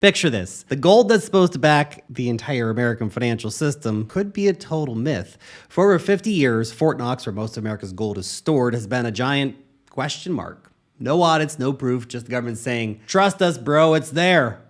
Picture this. The gold that's supposed to back the entire American financial system could be a total myth. For over 50 years, Fort Knox, where most of America's gold is stored, has been a giant question mark. No audits, no proof, just the government saying, trust us, bro, it's there.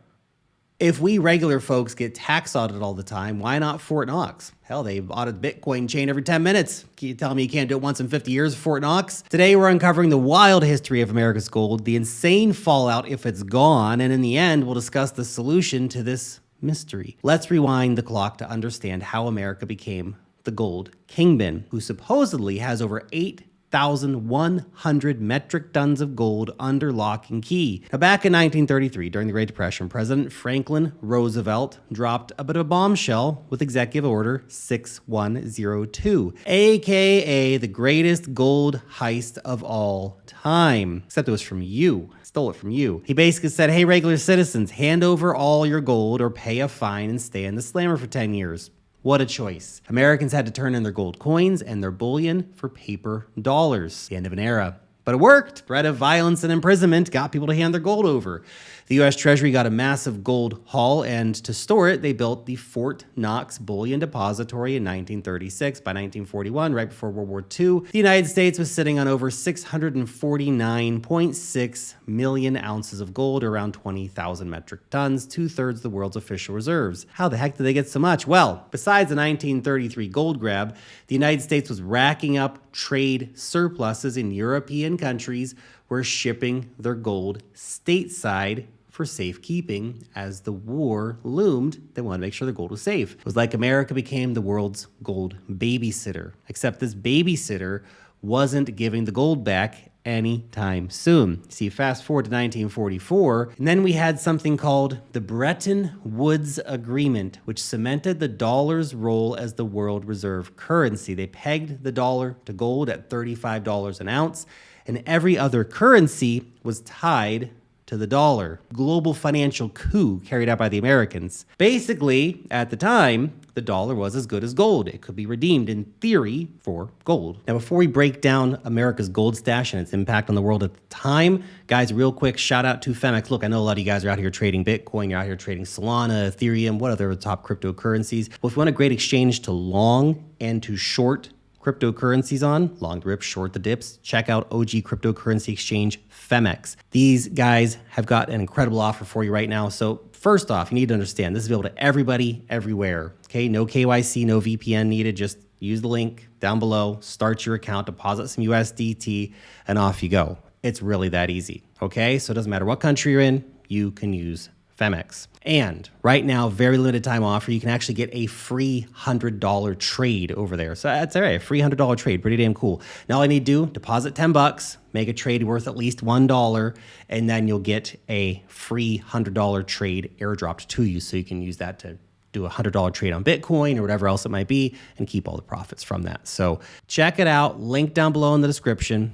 If we regular folks get tax audited all the time, why not Fort Knox? Hell, they audit the Bitcoin chain every 10 minutes. Can you tell me you can't do it once in 50 years, Fort Knox? Today, we're uncovering the wild history of America's gold, the insane fallout if it's gone, and in the end, we'll discuss the solution to this mystery. Let's rewind the clock to understand how America became the gold kingpin, who supposedly has over 8,100 metric tons of gold under lock and key. Now, back in 1933, during the Great Depression, President Franklin Roosevelt dropped a bit of a bombshell with Executive Order 6102, aka the greatest gold heist of all time. Except it was from you. Stole it from you. He basically said, hey, regular citizens, hand over all your gold or pay a fine and stay in the slammer for 10 years. What a choice. Americans had to turn in their gold coins and their bullion for paper dollars. The end of an era. But it worked. Threat of violence and imprisonment got people to hand their gold over. The U.S. Treasury got a massive gold haul, and to store it, they built the Fort Knox Bullion Depository in 1936. By 1941, right before World War II, the United States was sitting on over 649.6 million ounces of gold, around 20,000 metric tons, 2/3 of the world's official reserves. How the heck did they get so much? Well, besides the 1933 gold grab, the United States was racking up trade surpluses in European countries were shipping their gold stateside for safekeeping. As the war loomed, they wanted to make sure their gold was safe. It was like America became the world's gold babysitter, except this babysitter wasn't giving the gold back anytime soon. See, fast forward to 1944, and then we had something called the Bretton Woods Agreement, which cemented the dollar's role as the world reserve currency. They pegged the dollar to gold at $35 an ounce, and every other currency was tied to the dollar. Global financial coup carried out by the Americans. Basically, at the time, the dollar was as good as gold. It could be redeemed in theory for gold. Now, before we break down America's gold stash and its impact on the world at the time, guys, real quick, shout out to Femex. Look, I know a lot of you guys are out here trading Bitcoin, you're out here trading Solana, Ethereum, what other top cryptocurrencies. Well, if you want a great exchange to long and to short cryptocurrencies on, long the rips, short the dips, check out OG cryptocurrency exchange Femex. These guys have got an incredible offer for you right now. So first off, you need to understand this is available to everybody, everywhere. Okay, no KYC, no VPN needed. Just use the link down below, start your account, deposit some USDT, and off you go. It's really that easy. Okay, so it doesn't matter what country you're in, you can use Femex. And right now, very limited time offer, you can actually get a free $100 trade over there. So that's all right, a free $100 trade, pretty damn cool. Now all I need to do, deposit 10 bucks, make a trade worth at least $1, and then you'll get a free $100 trade airdropped to you. So you can use that to do a $100 trade on Bitcoin or whatever else it might be and keep all the profits from that. So check it out, link down below in the description.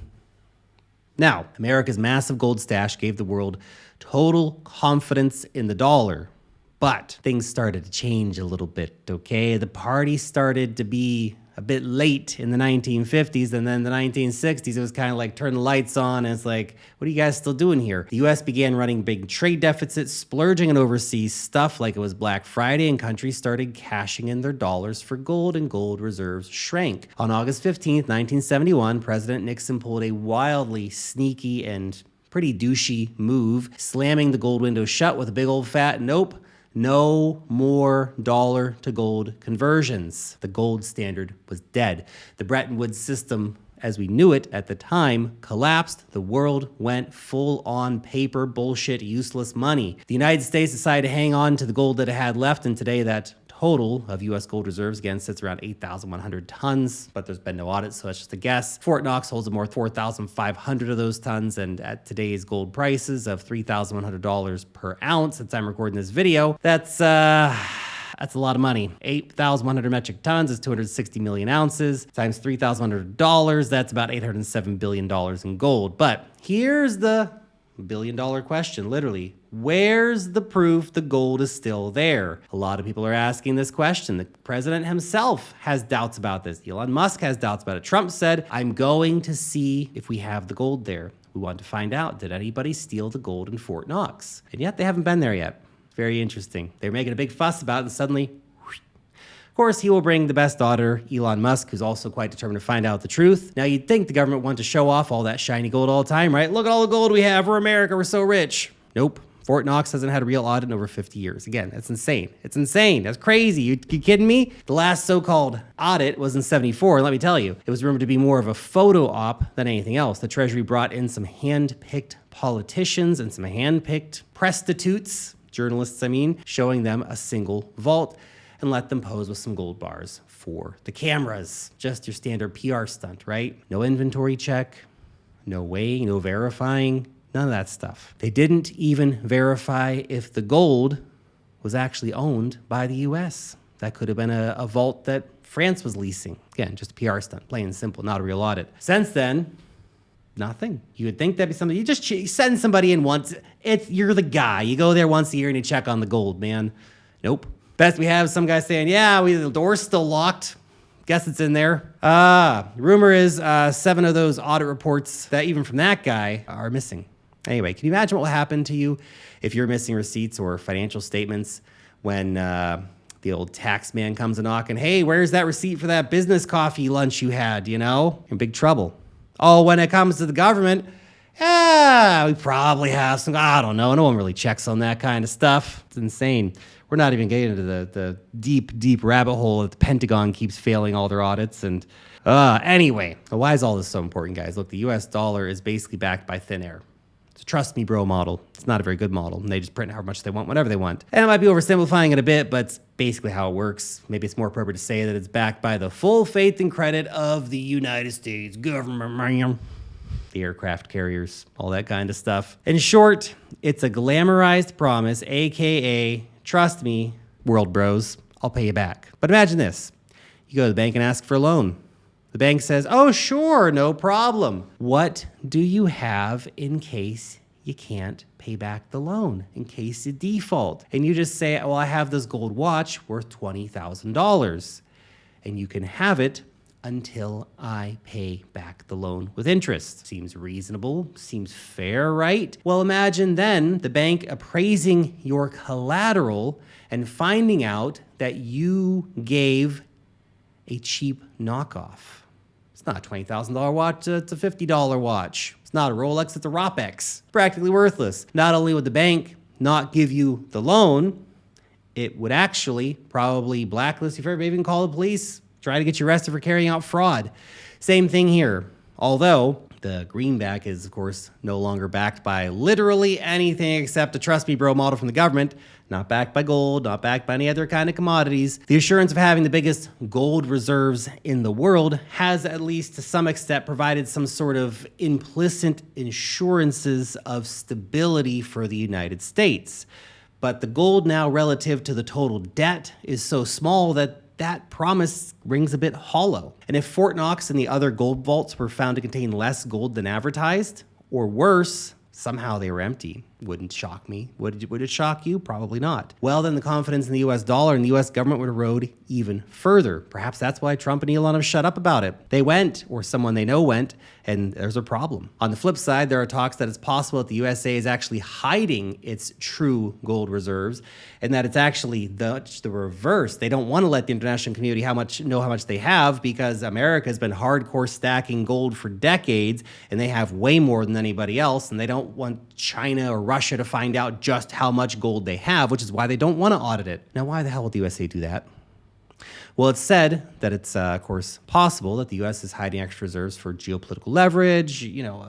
Now, America's massive gold stash gave the world total confidence in the dollar, but things started to change a little bit, okay? The party started to be a bit late in the 1950s, and then the 1960s, it was kind of like turn the lights on, and it's like, what are you guys still doing here? The US began running big trade deficits, splurging on overseas stuff like it was Black Friday, and countries started cashing in their dollars for gold, and gold reserves shrank. On August 15th, 1971, President Nixon pulled a wildly sneaky and pretty douchey move, slamming the gold window shut with a big old fat nope. No more dollar to gold conversions. The gold standard was dead. The Bretton Woods system, as we knew it at the time, collapsed. The world went full on paper bullshit, useless money. The United States decided to hang on to the gold that it had left, and today that total of U.S. gold reserves, again, sits around 8,100 tons, but there's been no audit, so that's just a guess. Fort Knox holds more 4,500 of those tons, and at today's gold prices of $3,100 per ounce, since I'm recording this video, that's a lot of money. 8,100 metric tons is 260 million ounces, times $3,100, that's about $807 billion in gold. But here's the billion-dollar question, literally. Where's the proof the gold is still there? A lot of people are asking this question. The president himself has doubts about this. Elon Musk has doubts about it. Trump said, I'm going to see if we have the gold there. We want to find out, did anybody steal the gold in Fort Knox? And yet they haven't been there yet. Very interesting. They're making a big fuss about it, and suddenly, whoosh. Of course, he will bring the best auditor, Elon Musk, who's also quite determined to find out the truth. Now, you'd think the government wanted to show off all that shiny gold all the time, right? Look at all the gold we have. We're America. We're so rich. Nope. Fort Knox hasn't had a real audit in over 50 years. Again, that's insane. It's insane. That's crazy. You kidding me? The last so-called audit was in 74, and let me tell you, it was rumored to be more of a photo op than anything else. The Treasury brought in some hand-picked politicians and some hand-picked prostitutes, journalists I mean, showing them a single vault and let them pose with some gold bars for the cameras. Just your standard PR stunt, right? No inventory check, no weighing, no verifying. None of that stuff. They didn't even verify if the gold was actually owned by the US. That could have been a vault that France was leasing. Again, just a PR stunt, plain and simple, not a real audit. Since then, nothing. You would think that'd be something. You just send somebody in once. You're the guy. You go there once a year and you check on the gold, man. Nope. Best we have some guy saying, yeah, the door's still locked. Guess it's in there. Rumor is 7 of those audit reports that even from that guy are missing. Anyway, can you imagine what will happen to you if you're missing receipts or financial statements when the old tax man comes a knocking? Hey, where's that receipt for that business coffee lunch you had, you know? You're in big trouble. Oh, when it comes to the government, we probably have some, I don't know. No one really checks on that kind of stuff. It's insane. We're not even getting into the deep, deep rabbit hole that the Pentagon keeps failing all their audits. And anyway, why is all this so important, guys? Look, the US dollar is basically backed by thin air. It's a trust me bro model. It's not a very good model. And they just print how much they want, whenever they want. And I might be oversimplifying it a bit, but it's basically how it works. Maybe it's more appropriate to say that it's backed by the full faith and credit of the United States government. The aircraft carriers, all that kind of stuff. In short, it's a glamorized promise, AKA, trust me, world bros, I'll pay you back. But imagine this. You go to the bank and ask for a loan. The bank says, oh, sure, no problem. What do you have in case you can't pay back the loan, in case you default? And you just say, well, I have this gold watch worth $20,000, and you can have it until I pay back the loan with interest. Seems reasonable, seems fair, right? Well, imagine then the bank appraising your collateral and finding out that you gave a cheap knockoff. It's not a $20,000 watch, it's a $50 watch. It's not a Rolex, it's a Ropex. Practically worthless. Not only would the bank not give you the loan, it would actually probably blacklist you forever, maybe even call the police, try to get you arrested for carrying out fraud. Same thing here. Although the greenback is, of course, no longer backed by literally anything except a trust me bro model from the government, not backed by gold, not backed by any other kind of commodities. The assurance of having the biggest gold reserves in the world has, at least to some extent, provided some sort of implicit assurances of stability for the United States. But the gold now relative to the total debt is so small that that promise rings a bit hollow. And if Fort Knox and the other gold vaults were found to contain less gold than advertised, or worse, somehow they were empty, wouldn't shock me. Would it shock you? Probably not. Well, then the confidence in the US dollar and the US government would erode even further. Perhaps that's why Trump and Elon have shut up about it. They went, or someone they know went, and there's a problem. On the flip side, there are talks that it's possible that the USA is actually hiding its true gold reserves, and that it's actually the reverse. They don't want to let the international community know how much they have, because America has been hardcore stacking gold for decades, and they have way more than anybody else, and they don't want China or Russia to find out just how much gold they have, which is why they don't want to audit it. Now, why the hell would the USA do that? Well, it's said that it's, of course, possible that the U.S. is hiding extra reserves for geopolitical leverage,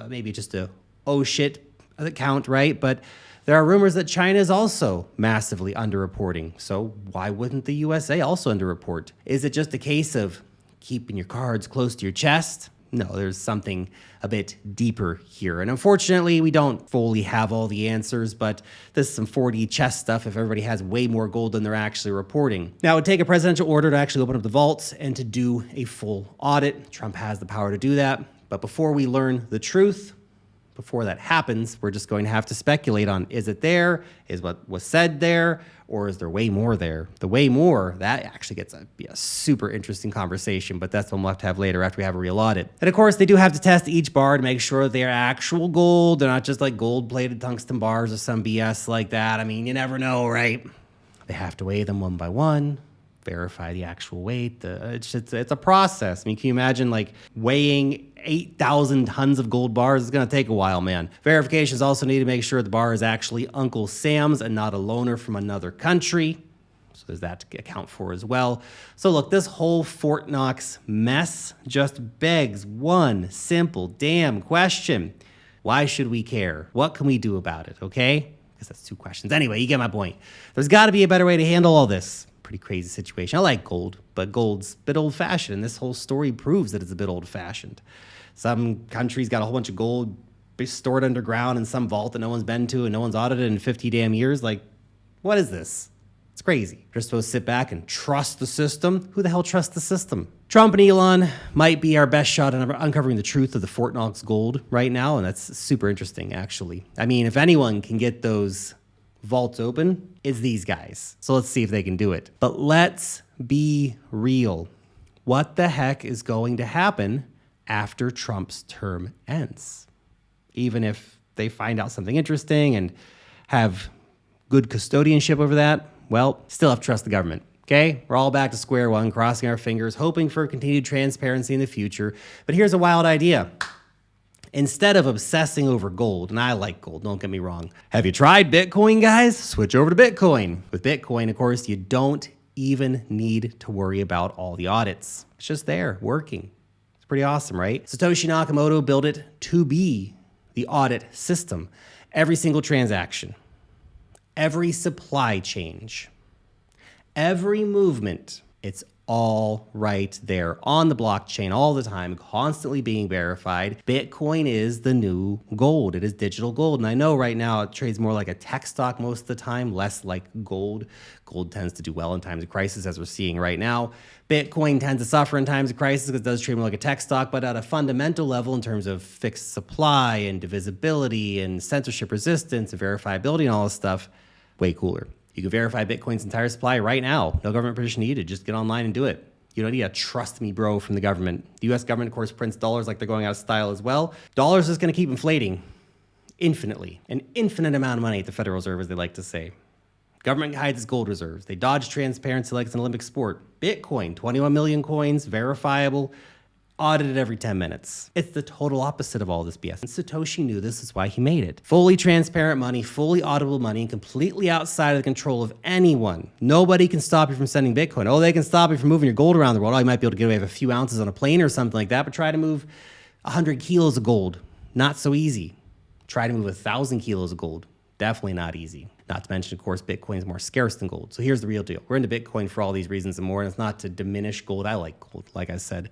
maybe just a oh shit account, right? But there are rumors that China is also massively underreporting. So why wouldn't the USA also underreport? Is it just a case of keeping your cards close to your chest? No, there's something a bit deeper here. And unfortunately, we don't fully have all the answers, but this is some 4D chess stuff if everybody has way more gold than they're actually reporting. Now, it would take a presidential order to actually open up the vaults and to do a full audit. Trump has the power to do that. But before we learn the truth, before that happens, we're just going to have to speculate on, is it there? Is what was said there? Or is there way more there? The way more, that actually gets to be a super interesting conversation, but that's one we'll have to have later after we have a real audit. And of course, they do have to test each bar to make sure they're actual gold. They're not just like gold-plated tungsten bars or some BS like that. I mean, you never know, right? They have to weigh them one by one, verify the actual weight. It's a process. I mean, can you imagine like weighing 8,000 tons of gold bars? It's going to take a while, man. Verifications also need to make sure the bar is actually Uncle Sam's and not a loaner from another country. So there's that to account for as well. So look, this whole Fort Knox mess just begs one simple damn question. Why should we care? What can we do about it, okay? Because that's two questions. Anyway, you get my point. There's got to be a better way to handle all this. Pretty crazy situation. I like gold, but gold's a bit old-fashioned, and this whole story proves that it's a bit old-fashioned. Some countries got a whole bunch of gold stored underground in some vault that no one's been to and no one's audited in 50 damn years. Like, what is this? It's crazy. You're supposed to sit back and trust the system. Who the hell trusts the system? Trump and Elon might be our best shot at uncovering the truth of the Fort Knox gold right now, and that's super interesting, actually. I mean, if anyone can get those vaults open, it's these guys. So let's see if they can do it. But let's be real. What the heck is going to happen after Trump's term ends? Even if they find out something interesting and have good custodianship over that, well, still have to trust the government. Okay, we're all back to square one, crossing our fingers, hoping for continued transparency in the future. But here's a wild idea. Instead of obsessing over gold, and I like gold, don't get me wrong. Have you tried Bitcoin, guys? Switch over to Bitcoin. With Bitcoin, of course, you don't even need to worry about all the audits. It's just there, working. It's pretty awesome, right? Satoshi Nakamoto built it to be the audit system. Every single transaction, every supply change, every movement, it's all right there on the blockchain all the time, constantly being verified. Bitcoin is the new gold. It is digital gold. And I know right now it trades more like a tech stock most of the time, less like gold. Gold tends to do well in times of crisis, as we're seeing right now. Bitcoin tends to suffer in times of crisis because it does trade more like a tech stock, but at a fundamental level in terms of fixed supply and divisibility and censorship resistance and verifiability and all this stuff, way cooler. You can verify Bitcoin's entire supply right now. No government permission needed. Just get online and do it. You don't need a trust me bro from the government. The US government, of course, prints dollars like they're going out of style as well. Dollars is going to keep inflating infinitely. An infinite amount of money at the Federal Reserve, as they like to say. Government hides its gold reserves. They dodge transparency like it's an Olympic sport. Bitcoin, 21 million coins, verifiable, audited every 10 minutes. It's the total opposite of all this BS. And Satoshi knew this is why he made it. Fully transparent money, fully auditable money, and completely outside of the control of anyone. Nobody can stop you from sending Bitcoin. Oh, they can stop you from moving your gold around the world. Oh, you might be able to get away with a few ounces on a plane or something like that, but try to move 100 kilos of gold. Not so easy. Try to move 1,000 kilos of gold. Definitely not easy. Not to mention, of course, Bitcoin is more scarce than gold. So here's the real deal. We're into Bitcoin for all these reasons and more, and it's not to diminish gold. I like gold, like I said.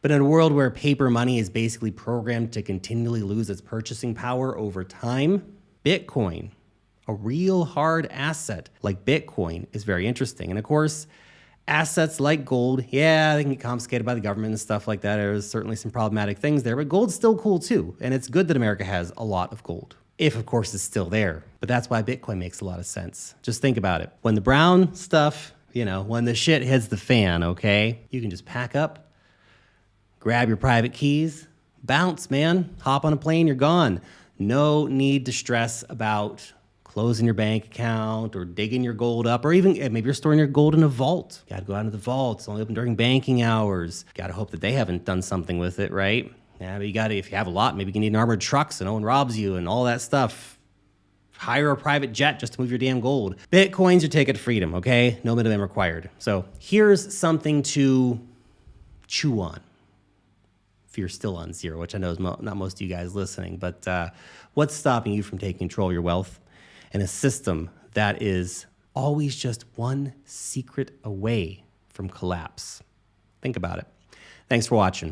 But in a world where paper money is basically programmed to continually lose its purchasing power over time, Bitcoin, a real hard asset like Bitcoin, is very interesting. And of course, assets like gold, yeah, they can get confiscated by the government and stuff like that. There's certainly some problematic things there, but gold's still cool too. And it's good that America has a lot of gold, if of course it's still there. But that's why Bitcoin makes a lot of sense. Just think about it. When the brown stuff, when the shit hits the fan, okay, you can just pack up, grab your private keys, bounce, man. Hop on a plane, you're gone. No need to stress about closing your bank account or digging your gold up, or even maybe you're storing your gold in a vault. You gotta go out into the vault. It's only open during banking hours. Gotta hope that they haven't done something with it, right? Yeah, but if you have a lot, maybe you need an armored truck so no one robs you and all that stuff. Hire a private jet just to move your damn gold. Bitcoin's your ticket to freedom, okay? No minimum required. So here's something to chew on. If you're still on zero, which I know is not most of you guys listening, but what's stopping you from taking control of your wealth in a system that is always just one secret away from collapse? Think about it. Thanks for watching.